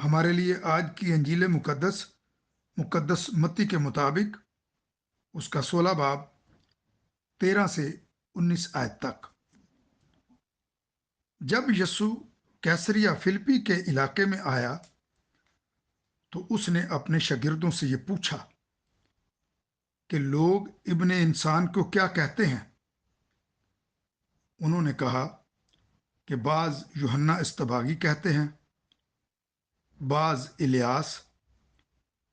हमारे लिए आज की अंजील मुकद्दस मत्ती के मुताबिक उसका 16 बाब 13 से 19 आयत तक। जब यीशु कैसरिया फिलिप्पी के इलाके में आया तो उसने अपने शागिर्दों से ये पूछा कि लोग इब्ने इंसान को क्या कहते हैं। उन्होंने कहा कि बाज यूहन्ना इस्तबागी कहते हैं, बाज इलियास,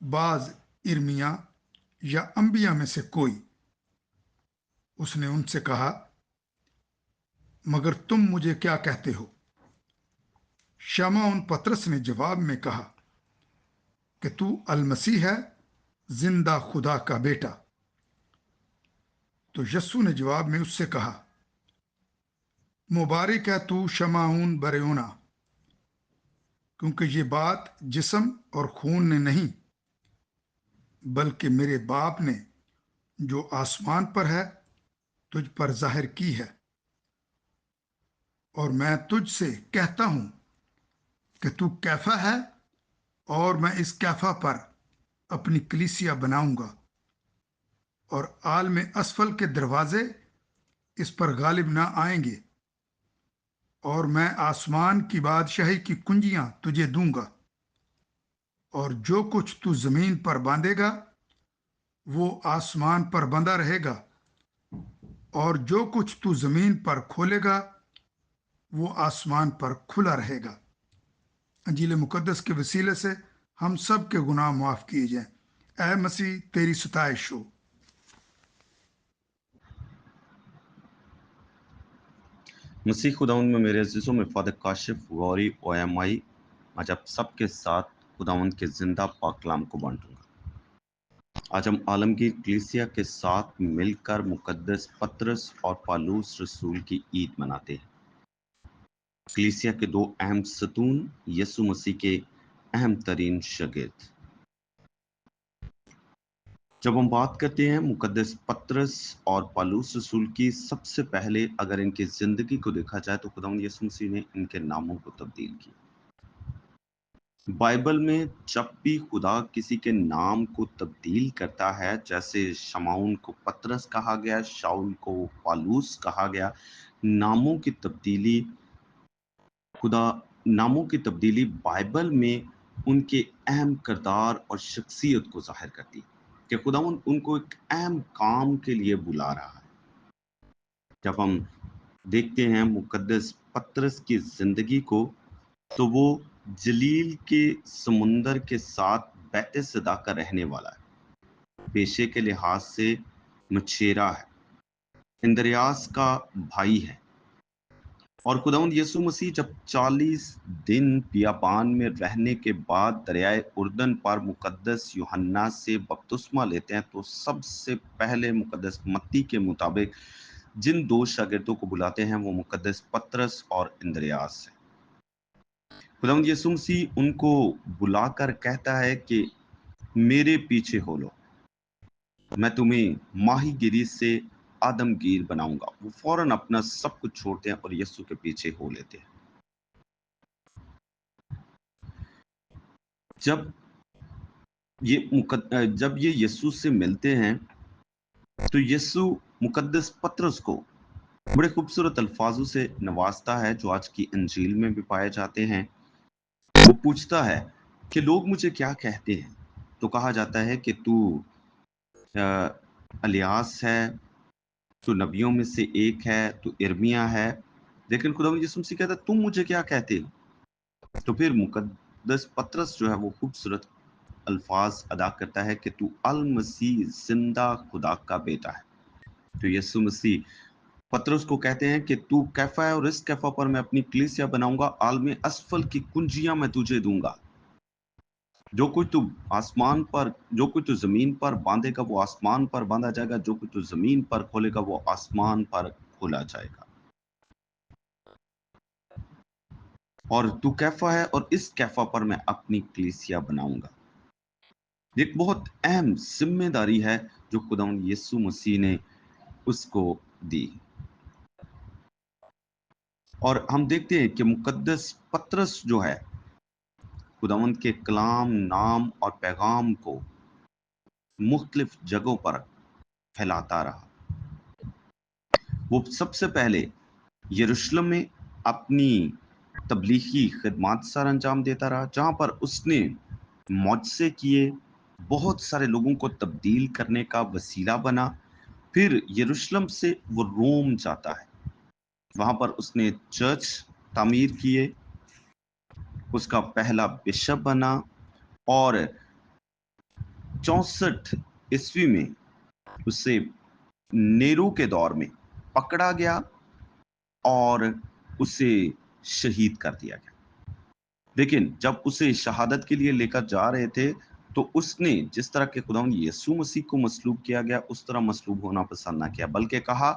बाज इर्मिया या अंबिया में से कोई। उसने उनसे कहा, मगर तुम मुझे क्या कहते हो? शमौन पतरस ने जवाब में कहा कि तू अल मसीह है, जिंदा खुदा का बेटा। तो यस्सु ने जवाब में उससे कहा, मुबारक है तू शमाऊन बरयोना, क्योंकि ये बात जिस्म और खून ने नहीं बल्कि मेरे बाप ने जो आसमान पर है तुझ पर जाहिर की है। और मैं तुझ से कहता हूं कि तू कैफा है, और मैं इस कैफा पर अपनी कलीसिया बनाऊंगा, और आलम असफल के दरवाजे इस पर गालिब ना आएंगे। और मैं आसमान की बादशाही की कुंजियां तुझे दूंगा, और जो कुछ तू जमीन पर बांधेगा वो आसमान पर बंधा रहेगा, और जो कुछ तू जमीन पर खोलेगा वो आसमान पर खुला रहेगा। अंजील मुकद्दस के वसीले से हम सब के गुनाह माफ किए जाएं। ऐ मसीह तेरी सताइश हो। मसीह खुदाउन में मेरे अजीज़ों में फादर काशिफ गौरी ओएमआई आज आप सबके साथ खुदाउन के जिंदा पाक कलाम को बांटूंगा। आज हम आलमगीर कलीसिया के साथ मिलकर मुकद्दस पतरस और पालूस रसूल की ईद मनाते हैं। कलीसिया के दो अहम सतून यसु मसीह के अहम तरीन शागिर्द। जब हम बात करते हैं मुकद्दस पतरस और पालूस रसूल की, सबसे पहले अगर इनकी जिंदगी को देखा जाए तो खुदावंद यीशु मसीह ने इनके नामों को तब्दील किया। बाइबल में जब भी खुदा किसी के नाम को तब्दील करता है, जैसे शमाउन को पतरस कहा गया, शाउल को पालूस कहा गया, नामों की तब्दीली बाइबल में उनके अहम किरदार और शख्सियत को जाहिर करती है कि खुदावंद उनको एक अहम काम के लिए बुला रहा है। जब हम देखते हैं मुकद्दस पतरस की जिंदगी को, तो वो जलील के समुंदर के साथ बैतसैदा का रहने वाला है। पेशे के लिहाज से मछेरा है, इंद्रियास का भाई है। और खुदावंद यीशु मसीह जब 40 दिन बियाबान में रहने के बाद दरियाए उर्दन पर मुकद्दस यूहन्ना से बपतिस्मा लेते हैं, तो सबसे पहले मुकद्दस मत्ती के मुताबिक जिन दो शागिर्दों को बुलाते हैं वो मुकद्दस पतरस और इंद्रियास है। खुदावंद यीशु मसीह उनको बुलाकर कहता है कि मेरे पीछे हो लो, मैं तुम्हें माहीगिरी से आदमगीर बनाऊंगा। वो फौरन अपना सब कुछ छोड़ते हैं और यीशु के पीछे हो लेते हैं। जब ये यीशु से मिलते हैं तो यीशु मुकद्दस पतरस को बड़े खूबसूरत अल्फाजों से नवाजता है, जो आज की इंजील में भी पाए जाते हैं। वो पूछता है कि लोग मुझे क्या कहते हैं। तो कहा जाता है कि तू इलियास है, तू नबियों में से एक है, तू इर्मिया है। लेकिन खुदावंद यीशु मसीह कहता है तुम मुझे क्या कहते हो। तो फिर मुकद्दस पतरस जो है वो खूबसूरत अल्फाज अदा करता है कि तू अल मसीह जिंदा खुदा का बेटा है। तो यीशु मसीह पतरस को कहते हैं कि तू कैफा है और इस कैफा पर मैं अपनी कलीसिया बनाऊंगा, आलम असफल की कुंजियां मैं तुझे दूंगा। जो कुछ तू जमीन पर बांधेगा वो आसमान पर बांधा जाएगा, जो कुछ तू जमीन पर खोलेगा वो आसमान पर खोला जाएगा। और तू कैफा है और इस कैफा पर मैं अपनी कलीसिया बनाऊंगा। एक बहुत अहम जिम्मेदारी है जो खुदावंद यीशु मसीह ने उसको दी। और हम देखते हैं कि मुकद्दस पतरस जो है खुदावंद के कलाम, नाम और पैगाम को मुख्तलिफ जगहों पर फैलाता रहा। वो सबसे पहले यरूशलेम में अपनी तबलीगी खिदमत सर अंजाम देता रहा, जहाँ पर उसने मौजज़े किए, बहुत सारे लोगों को तब्दील करने का वसीला बना। फिर यरूशलेम से वो रोम जाता है, वहाँ पर उसने चर्च तामीर किए, उसका पहला बिशप बना और 64 ईस्वी में उसे नेरू के दौर में पकड़ा गया और उसे शहीद कर दिया गया। लेकिन जब उसे शहादत के लिए लेकर जा रहे थे, तो उसने जिस तरह के खुदावंद यीशु मसीह को मसलूब किया गया, उस तरह मसलूब होना पसंद ना किया, बल्कि कहा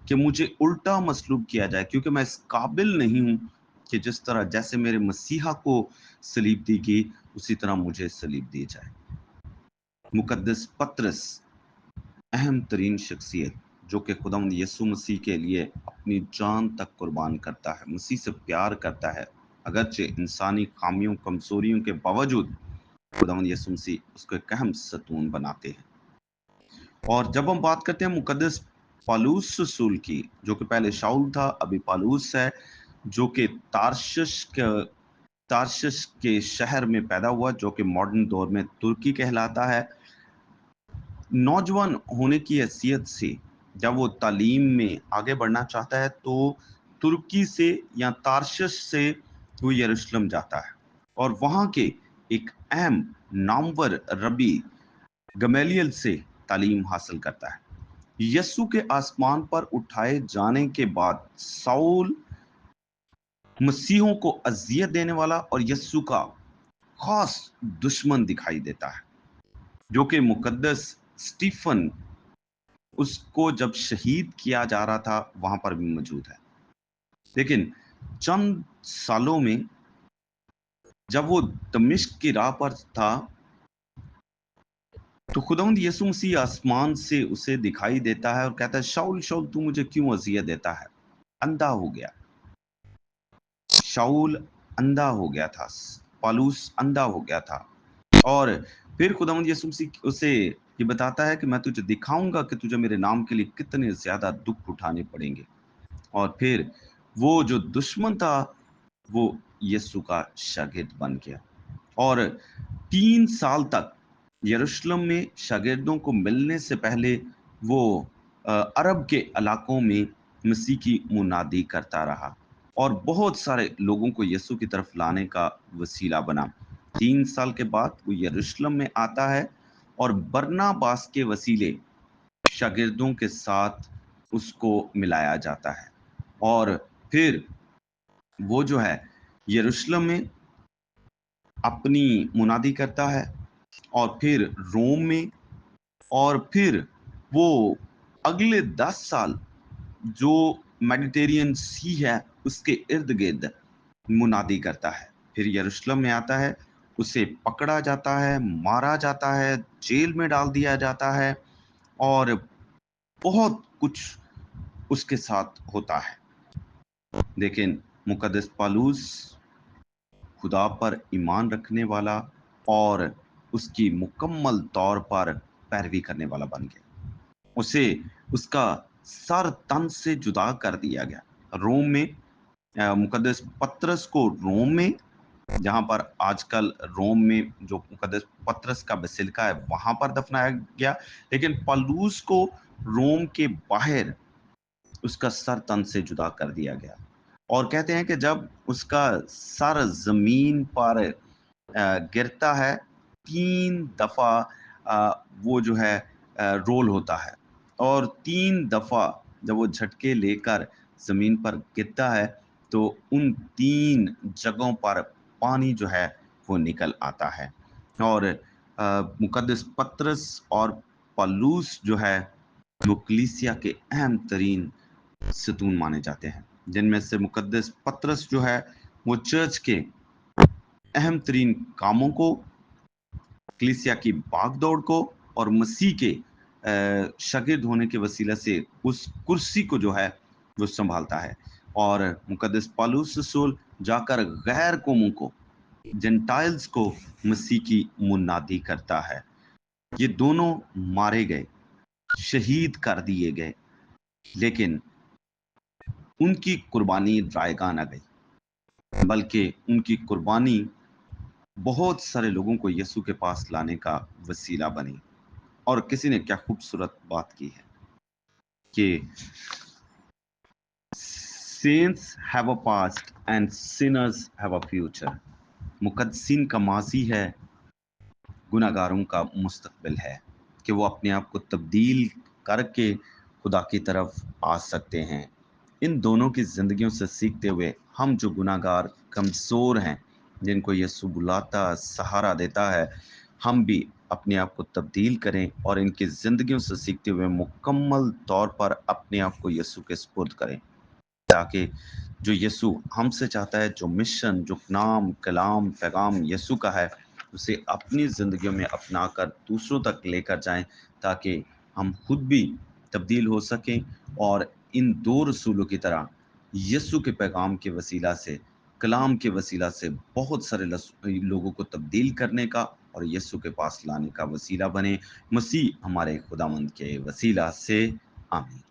कि मुझे उल्टा मसलूब किया जाए, क्योंकि मैं इस काबिल नहीं हूं कि जिस तरह जैसे मेरे मसीहा को सलीब दी गई, उसी तरह मुझे सलीब दी जाए। मुकद्दस पतरस, अहम तरीन शख्सियत जो कि खुदावंद यीशु मसीह के लिए अपनी जान तक कुर्बान करता है, मसीह से प्यार करता है, अगरचे इंसानी खामियों कमजोरियों के बावजूद खुदावंद यीशु मसीह उसको एक अहम सतून बनाते हैं। और जब हम बात करते हैं मुकद्दस पालूस रसूल की, जो कि पहले शाऊल था, अभी पालूस है, जो कि तार्शिश के शहर में पैदा हुआ, जो कि मॉडर्न दौर में तुर्की कहलाता है। नौजवान होने की हैसियत से जब वो तालीम में आगे बढ़ना चाहता है, तो तुर्की से या तार्शिश से वो यरूशलेम जाता है और वहाँ के एक अहम नामवर रबी गमलीएल से तालीम हासिल करता है। यस्सु के आसमान पर उठाए जाने के बाद साउल मसीहों को अजियत देने वाला और यस्सु का खास दुश्मन दिखाई देता है, जो कि मुकद्दस स्टीफन उसको जब शहीद किया जा रहा था वहां पर भी मौजूद है। लेकिन चंद सालों में जब वो दमिश्क की राह पर था, तो खुदावंद यीशु मसीह आसमान से उसे दिखाई देता है और कहता है, शाऊल शाऊल तू मुझे क्यों अजियत देता है। अंधा हो गया, शाऊल अंधा हो गया था, पालूस अंधा हो गया था। और फिर खुदावंद यीशु मसीह उसे ये बताता है कि मैं तुझे दिखाऊंगा कि तुझे मेरे नाम के लिए कितने ज्यादा दुख उठाने पड़ेंगे। और फिर वो जो दुश्मन था वो यीशु का शागिर्द बन गया और 3 साल तक यरूशलेम में शागिर्दों को मिलने से पहले वो अरब के इलाकों में मसीह की मुनादी करता रहा और बहुत सारे लोगों को यीशु की तरफ लाने का वसीला बना। 3 साल के बाद वो यरूशलेम में आता है और बरनाबास के वसीले शागिर्दों के साथ उसको मिलाया जाता है और फिर वो जो है यरूशलेम में अपनी मुनादी करता है और फिर रोम में, और फिर वो अगले 10 साल जो मेडिटेरियन सी है उसके इर्द गिर्द मुनादी करता है। फिर यरूशलेम में आता है, उसे पकड़ा जाता है, मारा जाता है, जेल में डाल दिया जाता है और बहुत कुछ उसके साथ होता है। लेकिन मुकद्दस पालूस खुदा पर ईमान रखने वाला और उसकी मुकम्मल तौर पर पैरवी करने वाला बन गया। उसे उसका सर तन से जुदा कर दिया गया। रोम में मुकद्दस पतरस को रोम में, जहां पर आजकल रोम में जो मुकद्दस पतरस का बसिलिका है वहां पर दफनाया गया, लेकिन पलूस को रोम के बाहर उसका सर तन से जुदा कर दिया गया। और कहते हैं कि जब उसका सर जमीन पर गिरता है, 3 दफा वो जो है रोल होता है और 3 दफा जब वो झटके लेकर जमीन पर गिरता है तो उन 3 जगहों पर पानी जो है वो निकल आता है। और मुकद्दस पतरस और पलूस जो है वो कलीसिया के अहम तरीन सतून माने जाते हैं, जिनमें से मुकद्दस पतरस जो है वो चर्च के अहम तरीन कामों को, कलीसिया की भागदौड़ को और मसीह के शागिर्द होने के वसीला से उस कुर्सी को जो है वो संभालता है। और मुकद्दस पौलुस रसूल जाकर गैर कौमों को جنٹائلز کو مسیح کی منادی کرتا ہے۔ یہ دونوں مارے گئے، شہید کر دیے گئے، لیکن ان کی قربانی رائگاں نہ گئی، بلکہ ان کی قربانی بہت سارے لوگوں کو یسوع کے پاس لانے کا وسیلہ بنی۔ اور کسی نے کیا خوبصورت بات کی ہے کہ saints have a past and sinners have a future۔ مقدسین کا ماضی ہے، گناہگاروں کا مستقبل ہے، کہ وہ اپنے آپ کو تبدیل کر کے خدا کی طرف آ سکتے ہیں۔ ان دونوں کی زندگیوں سے سیکھتے ہوئے ہم جو گناہگار کمزور ہیں، جن کو یسوع بلاتا سہارا دیتا ہے، ہم بھی اپنے آپ کو تبدیل کریں اور ان کی زندگیوں سے سیکھتے ہوئے مکمل طور پر اپنے آپ کو یسوع کے سپرد کریں، تاکہ جو یسوع ہم سے چاہتا ہے، جو مشن، جو نام، کلام، پیغام یسوع کا ہے، اسے اپنی زندگیوں میں اپنا کر دوسروں تک لے کر جائیں، تاکہ ہم خود بھی تبدیل ہو سکیں اور ان دو رسولوں کی طرح یسوع کے پیغام کے وسیلہ سے، کلام کے وسیلہ سے بہت سارے لوگوں کو تبدیل کرنے کا اور یسوع کے پاس لانے کا وسیلہ بنے۔ مسیح ہمارے خداوند کے وسیلہ سے، آمین۔